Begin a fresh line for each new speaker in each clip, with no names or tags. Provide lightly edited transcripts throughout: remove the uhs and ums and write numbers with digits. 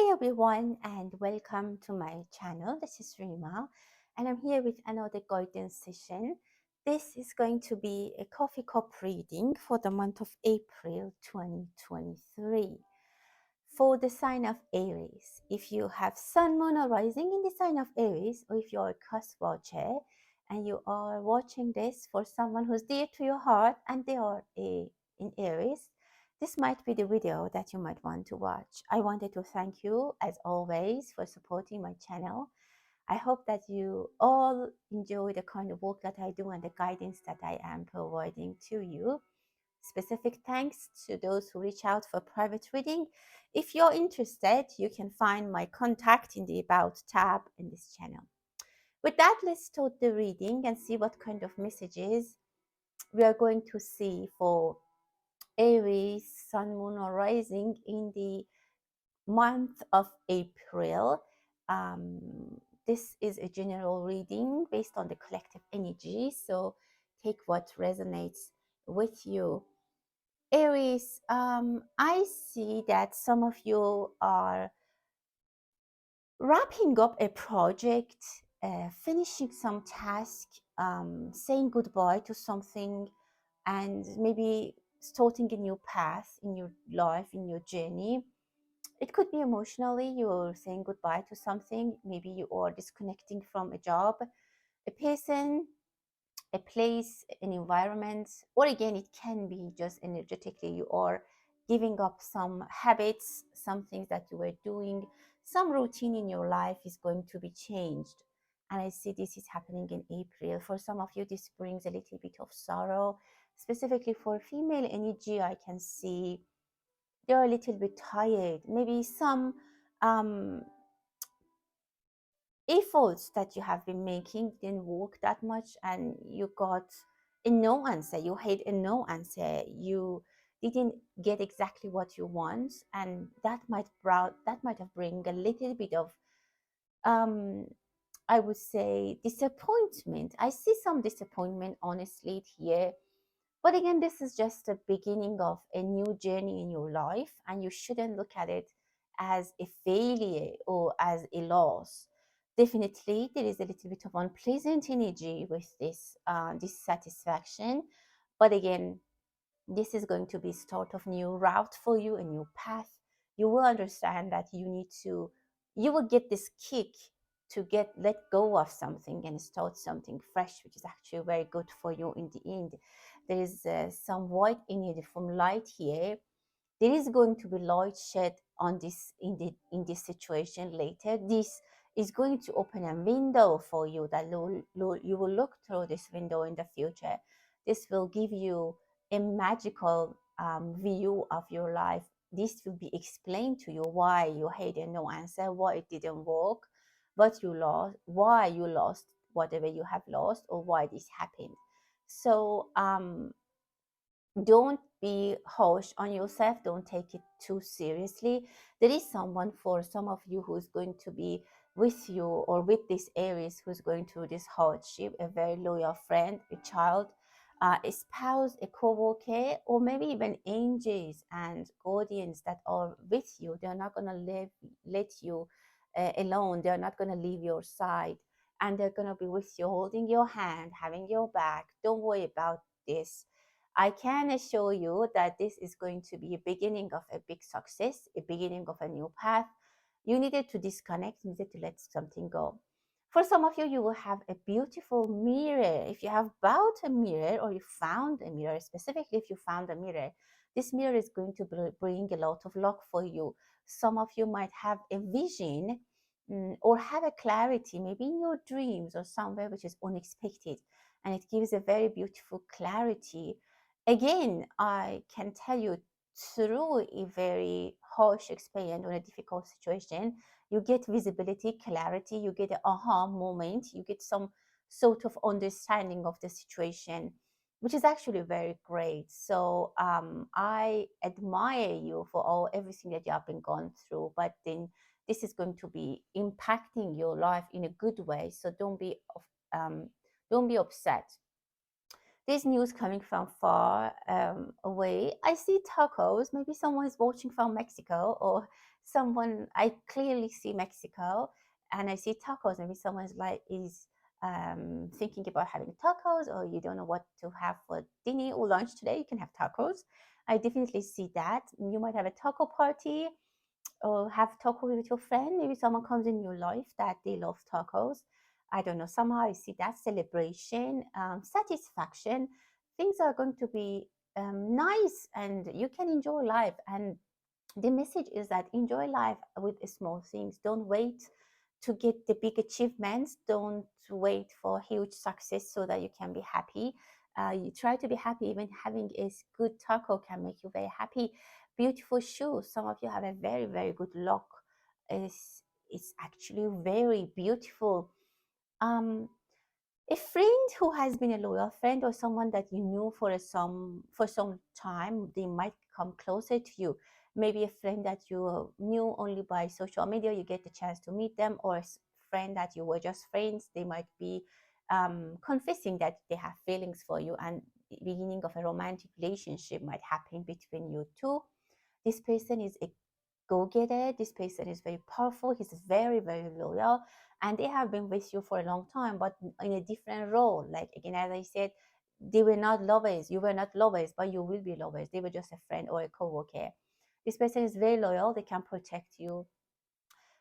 Hi everyone and welcome to my channel. This is Rima and I'm here with another guidance session. This is going to be a coffee cup reading for the month of April 2023 for the sign of Aries. If you have Sun, Moon or Rising in the sign of Aries, or if you're a cusp watcher and you are watching this for someone who's dear to your heart and they are in Aries, this might be the video that you might want to watch. I wanted to thank you, as always, for supporting my channel. I hope that you all enjoy the kind of work that I do and the guidance that I am providing to you. Specific thanks to those who reach out for private reading. If you're interested, you can find my contact in the About tab in this channel. With that, let's start the reading and see what kind of messages we are going to see for Aries, Sun, Moon, or Rising in the month of April. This is a general reading based on the collective energy, so take what resonates with you. Aries, I see that some of you are wrapping up a project, finishing some task, saying goodbye to something, and maybe starting a new path in your life, in your journey. It could be emotionally, you're saying goodbye to something. Maybe you are disconnecting from a job, a person, a place, an environment, or again, it can be just energetically you are giving up some habits, some things that you were doing, some routine in your life is going to be changed. And I see this is happening in April. For some of you, this brings a little bit of sorrow. Specifically for female energy, I can see they're a little bit tired. Maybe some um, efforts that you have been making didn't work that much and you got a no answer, you had a no answer, you didn't get exactly what you want, and that might have bring a little bit of um I would say disappointment. I see some disappointment honestly here, but again, this is just the beginning of a new journey in your life, and you shouldn't look at it as a failure or as a loss. Definitely, there is a little bit of unpleasant energy with this dissatisfaction, but again, this is going to be start of new route for you, a new path. You will understand that you will get this kick to get let go of something and start something fresh, which is actually very good for you in the end. There is some white energy from light here. There is going to be light shed on this in this situation later. This is going to open a window for you that you will look through this window in the future. This will give you a magical view of your life. This will be explained to you why you had a no answer, why it didn't work, what you lost, why you lost whatever you have lost, or why this happened. So don't be harsh on yourself, don't take it too seriously. There is someone for some of you who's going to be with you or with this Aries who's going through this hardship, a very loyal friend, a child, a spouse, a co-worker, or maybe even angels and guardians that are with you. They're not going to let you alone. They're not going to leave your side, and they're going to be with you, holding your hand, having your back. Don't worry about this. I can assure you that this is going to be a beginning of a big success, a beginning of a new path. You needed to disconnect, you needed to let something go. For some of you, you will have a beautiful mirror. If you have bought a mirror or you found a mirror, specifically if you found a mirror, this mirror is going to bring a lot of luck for you. Some of you might have a vision or have a clarity, maybe in your dreams or somewhere which is unexpected, and it gives a very beautiful clarity. Again, I can tell you through a very harsh experience or a difficult situation, you get visibility, clarity, you get an aha moment, you get some sort of understanding of the situation, which is actually very great. So I admire you for everything that you have been gone through, but then this is going to be impacting your life in a good way. So don't be upset. This news coming from far away. I see tacos. Maybe someone is watching from Mexico or someone, I clearly see Mexico and I see tacos. Maybe someone's like is thinking about having tacos, or you don't know what to have for dinner or lunch today, you can have tacos. I definitely see that. You might have a taco party or have taco with your friend. Maybe someone comes in your life that they love tacos. I don't know. Somehow I see that celebration, satisfaction. Things are going to be nice, and you can enjoy life. And the message is that enjoy life with small things. Don't wait to get the big achievements. Don't wait for huge success so that you can be happy. You try to be happy. Even having a good taco can make you very happy. Beautiful shoes. Some of you have a very, very good look. It's actually very beautiful. Um, a friend who has been a loyal friend, or someone that you knew for some time, they might come closer to you. Maybe a friend that you knew only by social media, you get the chance to meet them, or a friend that you were just friends, they might be confessing that they have feelings for you, and the beginning of a romantic relationship might happen between you two. This person is a go getter. This person is very powerful. He's very, very loyal. And they have been with you for a long time, but in a different role. Like, again, as I said, they were not lovers. You were not lovers, but you will be lovers. They were just a friend or a co worker. This person is very loyal. They can protect you.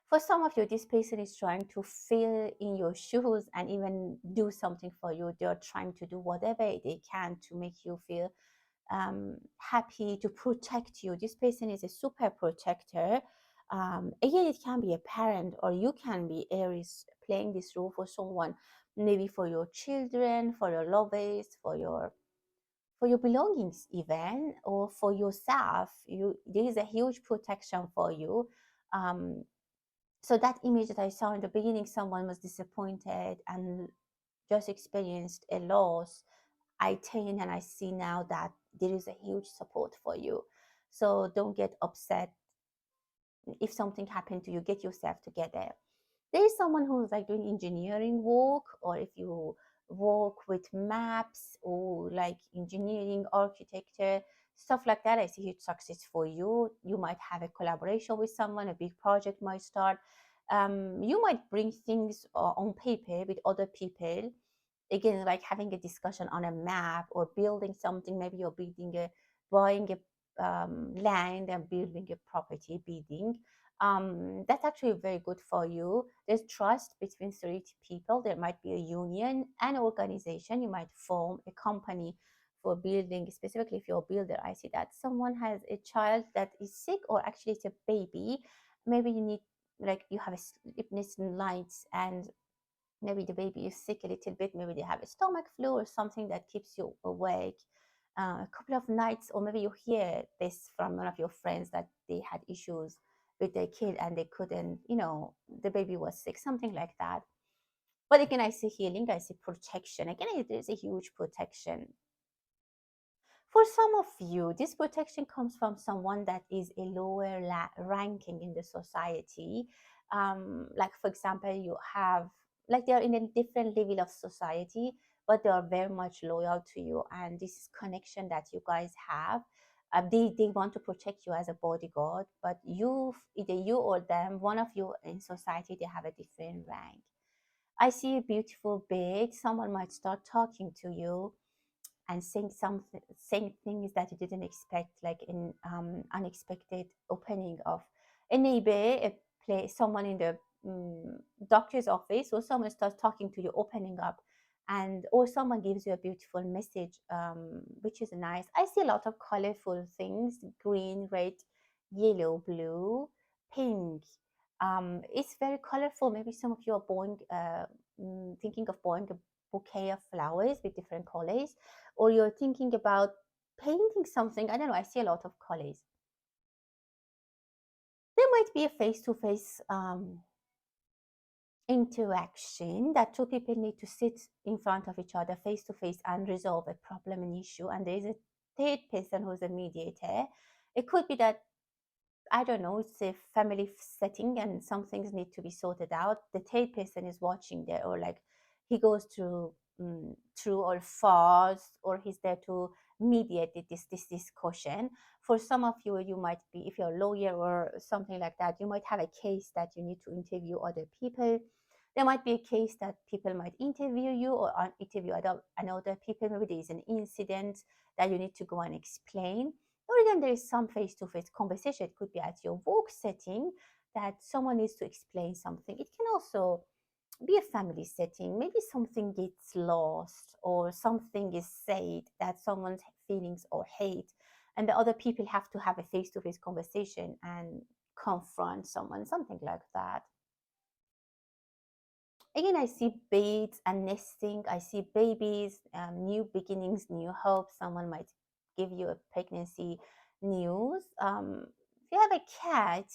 For some of you, this person is trying to fill in your shoes and even do something for you. They're trying to do whatever they can to make you feel happy, to protect you. This person is a super protector. Again, it can be a parent, or you can be Aries playing this role for someone, maybe for your children, for your lovers, for your belongings, even, or for yourself. There is a huge protection for you. Um, so that image that I saw in the beginning, someone was disappointed and just experienced a loss. I turn and I see now that there is a huge support for you. So don't get upset if something happened to you. Get yourself together. There is someone who's like doing engineering work, or if you work with maps or like engineering, architecture, stuff like that, I see huge success for you. You might have a collaboration with someone, a big project might start. You might bring things on paper with other people, again, like having a discussion on a map or building something. Maybe you're buying a land and building a property, bidding. That's actually very good for you. There's trust between three people. There might be a union, an organization. You might form a company for building. Specifically, if you're a builder, I see that someone has a child that is sick, or actually it's a baby. Maybe you need, like, you have a sleepless nights, and maybe the baby is sick a little bit. Maybe they have a stomach flu or something that keeps you awake a couple of nights. Or maybe you hear this from one of your friends that they had issues with their kid and they couldn't, the baby was sick, something like that. But again, I see healing, I see protection. Again, there's a huge protection. For some of you, this protection comes from someone that is a lower ranking in the society. Like, for example, you have, like, they're in a different level of society, but they are very much loyal to you. And this connection that you guys have, they want to protect you as a bodyguard, but either you or them, one of you in society, they have a different rank. I see a beautiful bed. Someone might start talking to you and saying things that you didn't expect, like in unexpected opening of a neighbor, someone in the doctor's office, or someone starts talking to you, opening up, and or someone gives you a beautiful message, which is nice. I see a lot of colorful things: green, red, yellow, blue, pink. It's very colorful. Maybe some of you are thinking of buying a bouquet of flowers with different colors, or you're thinking about painting something. I don't know, I see a lot of colors. There might be a face-to-face interaction that two people need to sit in front of each other face to face and resolve a problem, an issue, and there is a third person who's a mediator. It could be that, I don't know, it's a family setting and some things need to be sorted out. The third person is watching there, or like he goes through true or false, or he's there to mediate this discussion. For some of you, you might be, if you're a lawyer or something like that, you might have a case that you need to interview other people. There might be a case that people might interview you or interview another people. Maybe there is an incident that you need to go and explain. Or again, there is some face-to-face conversation. It could be at your work setting that someone needs to explain something. It can also be a family setting. Maybe something gets lost or something is said that someone's feelings or hate, and the other people have to have a face-to-face conversation and confront someone, something like that. Again, I see baits and nesting. I see babies, new beginnings, new hope. Someone might give you a pregnancy news. If you have a cat,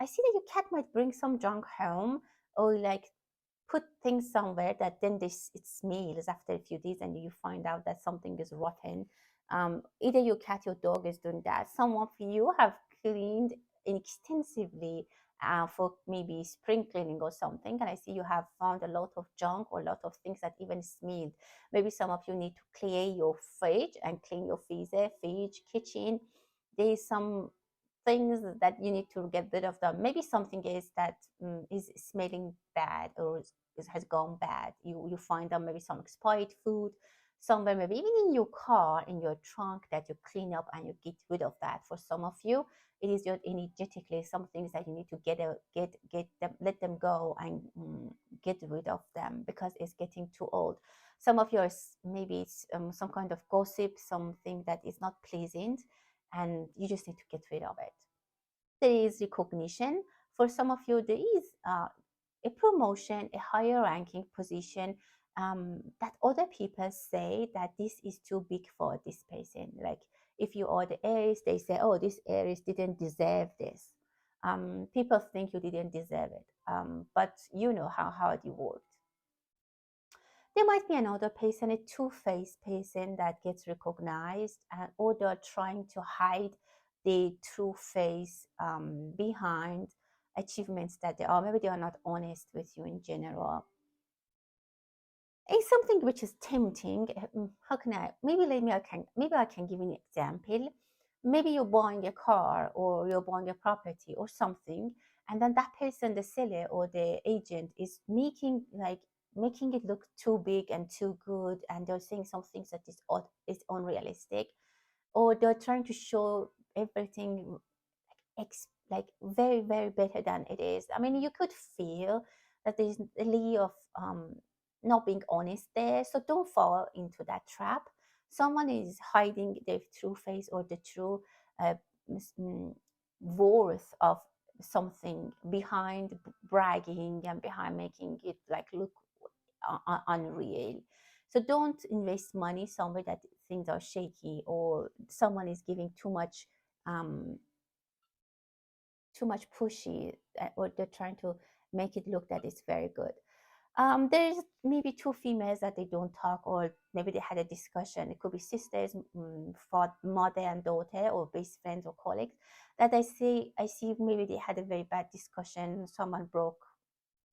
I see that your cat might bring some junk home, or like put things somewhere that then this it smells after a few days, and you find out that something is rotten. Either your cat, your dog is doing that. Some of you have cleaned extensively for maybe spring cleaning or something, and I see you have found a lot of junk or a lot of things that even smelled. Maybe some of you need to clear your fridge and clean your freezer, fridge, kitchen. There is some things that you need to get rid of them. Maybe something is that is smelling bad or has gone bad. You find them, maybe some expired food somewhere, maybe even in your car, in your trunk, that you clean up and you get rid of that. For some of you, it is just energetically some things that you need to get them, let them go and get rid of them because it's getting too old. Some of yours, maybe it's some kind of gossip, something that is not pleasant, and you just need to get rid of it. There is recognition. For some of you, there is a promotion, a higher ranking position, that other people say that this is too big for this person. Like if you are the Aries, they say, oh, this Aries didn't deserve this. People think you didn't deserve it, but you know how hard you worked. There might be another person, a two-faced person that gets recognized, or they're trying to hide the true face behind achievements that they are. Maybe they are not honest with you in general. It's something which is tempting. How can I? Maybe I can give you an example. Maybe you're buying a car or you're buying a property or something, and then that person, the seller or the agent, is making it look too big and too good, and they're saying some things that is unrealistic, or they're trying to show everything like very very better than it is. I mean, you could feel that there's a layer of not being honest there, so don't fall into that trap. Someone is hiding their true face or the true uh, worth of something behind bragging and behind making it like look unreal. So don't invest money somewhere that things are shaky, or someone is giving um, too much pushy, or they're trying to make it look that it's very good. There's maybe two females that they don't talk, or maybe they had a discussion. It could be sisters, mother and daughter, or best friends or colleagues. That I see maybe they had a very bad discussion. Someone broke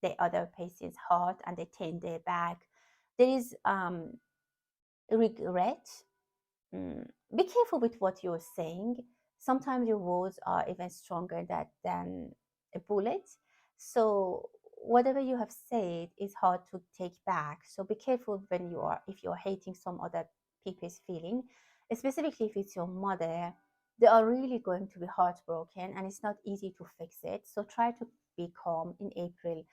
the other person's heart, and they turned their back. There is regret. Be careful with what you're saying. Sometimes your words are even stronger than a bullet. So whatever you have said is hard to take back. So be careful when if you're hating some other people's feeling, specifically if it's your mother. They are really going to be heartbroken, and it's not easy to fix it. So try to be calm in April.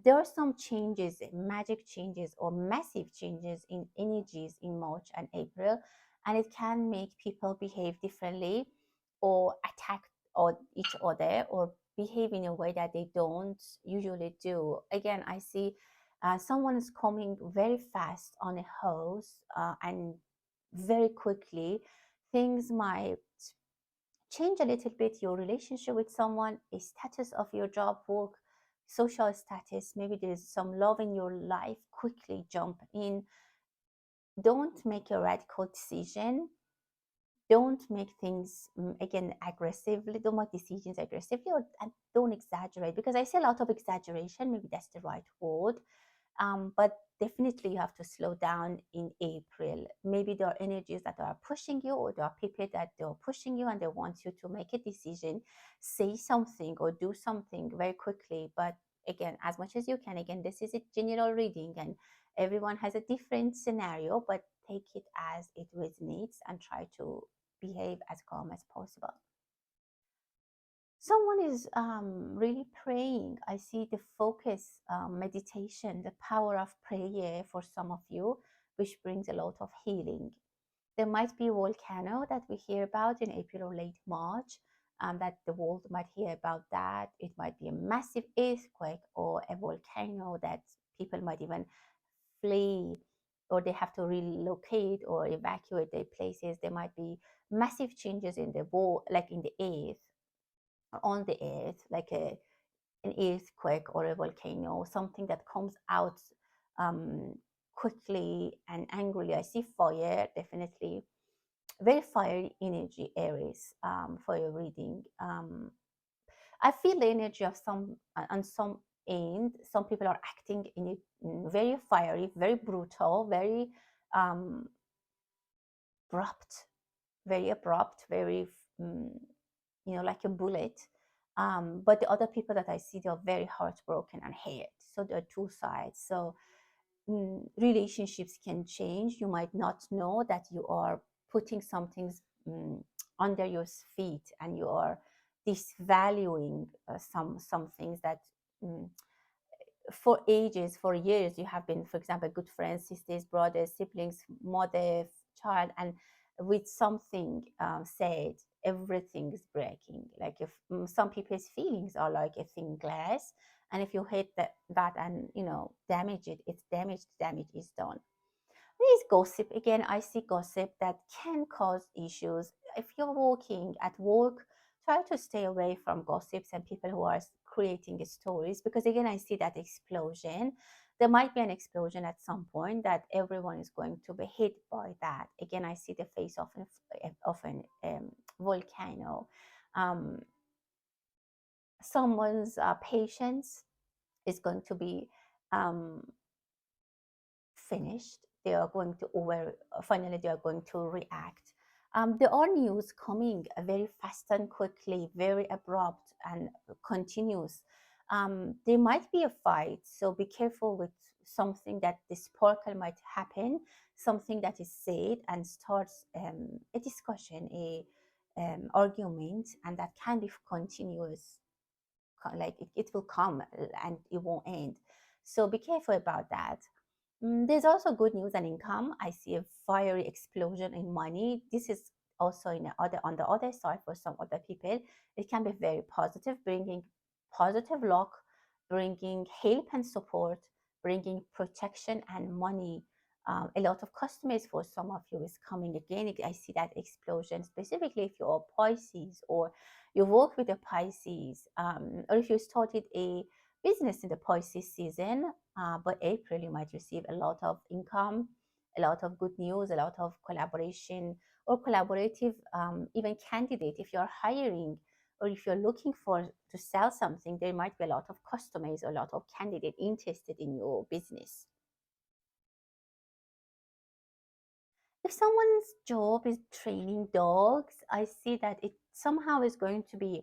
There are some changes, magic changes or massive changes in energies in March and April, and it can make people behave differently or attack each other or behave in a way that they don't usually do. Again, I see someone is coming very fast on a horse, and very quickly things might change a little bit. Your relationship with someone, a status of your job, work, social status, maybe there's some love in your life, quickly jump in. Don't make a radical decision. Don't make things again aggressively. Don't make decisions aggressively, and don't exaggerate, because I see a lot of exaggeration. Maybe that's the right word. But definitely you have to slow down in April. Maybe there are energies that are pushing you, or there are people that they're pushing you and they want you to make a decision, say something or do something very quickly. But again, as much as you can, again, this is a general reading and everyone has a different scenario, but take it as it resonates and try to behave as calm as possible. Someone is really praying. I see the focus, meditation, the power of prayer for some of you, which brings a lot of healing. There might be a volcano that we hear about in April or late March, that the world might hear about that. It might be a massive earthquake or a volcano that people might even flee, or they have to relocate or evacuate their places. There might be massive changes in the wall, like in the earth, on the earth, like an earthquake or a volcano, something that comes out um, quickly and angrily. I see fire, definitely very fiery energy, Aries, for your reading. I feel the energy of some on some end. Some people are acting in it very fiery, very brutal, very um, abrupt, very um, like a bullet. But the other people that I see, they're very heartbroken and hurt. So there are two sides. So relationships can change. You might not know that you are putting some things under your feet, and you are disvaluing some things that mm, for ages, for years, you have been, for example, good friends, sisters, brothers, siblings, mother, child, and with something said, everything is breaking. Like if some people's feelings are like a thin glass, and if you hit that and damage it, it's damaged. Damage is done. There is gossip. Again, I see gossip that can cause issues. If you're working at work, try to stay away from gossips and people who are creating stories, because again, I see that explosion. There might be an explosion at some point that everyone is going to be hit by that. Again, I see the face of an volcano. Um, Someone's patience is going to be um, finished. They are going to over, finally they are going to react. There are news coming very fast and quickly, very abrupt and continuous. There might be a fight, so be careful with something that the sparkle might happen, something that is said and starts a discussion, a argument, and that can be continuous. Like it will come and it won't end. So be careful about that. There's also good news and income. I see a fiery explosion in money. This is also on the other side for some other people. It can be very positive, bringing positive luck, bringing help and support, bringing protection and money. A lot of customers for some of you is coming again. I see that explosion, specifically if you're Pisces, or you work with a Pisces, or if you started a business in the Pisces season. But April, you might receive a lot of income, a lot of good news, a lot of collaboration or collaborative, even candidate. If you're hiring or if you're looking for to sell something, there might be a lot of customers or a lot of candidate interested in your business. If someone's job is training dogs, I see that it somehow is going to be,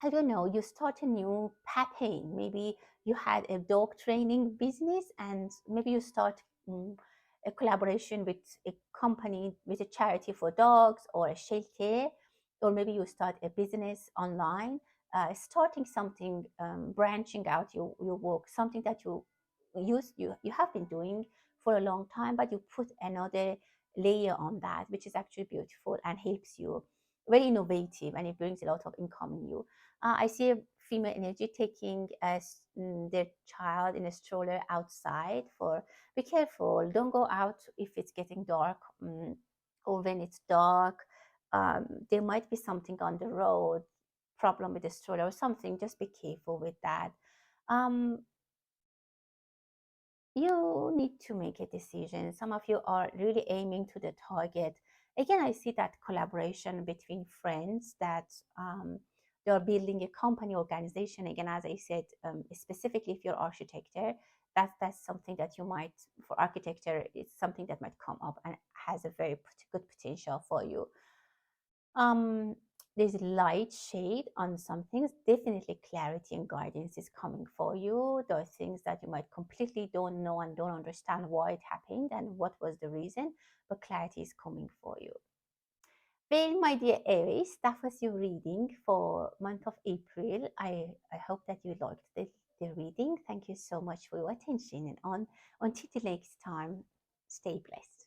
I don't know, you start a new pattern. Maybe you had a dog training business, and maybe you start a collaboration with a company, with a charity for dogs or a shelter, or maybe you start a business online, starting something, branching out your work, something that you have been doing for a long time, but you put another layer on that, which is actually beautiful and helps you, very innovative, and it brings a lot of income in you. I see a female energy taking their child in a stroller outside. For be careful, don't go out if it's getting dark, or when it's dark. There might be something on the road, problem with the stroller or something. Just be careful with that. Um, you need to make a decision. Some of you are really aiming to the target. Again, I see that collaboration between friends, that you're building a company organization, again, as I said, specifically if you're architecture, that's something that you might, for architecture, it's something that might come up and has a very good potential for you. um there's light shade on some things. Definitely clarity and guidance is coming for you. There are things that you might completely don't know and don't understand why it happened and what was the reason, but clarity is coming for you. Well, my dear Aries, that was your reading for month of April. I hope that you liked the reading. Thank you so much for your attention, and on until the next time, stay blessed.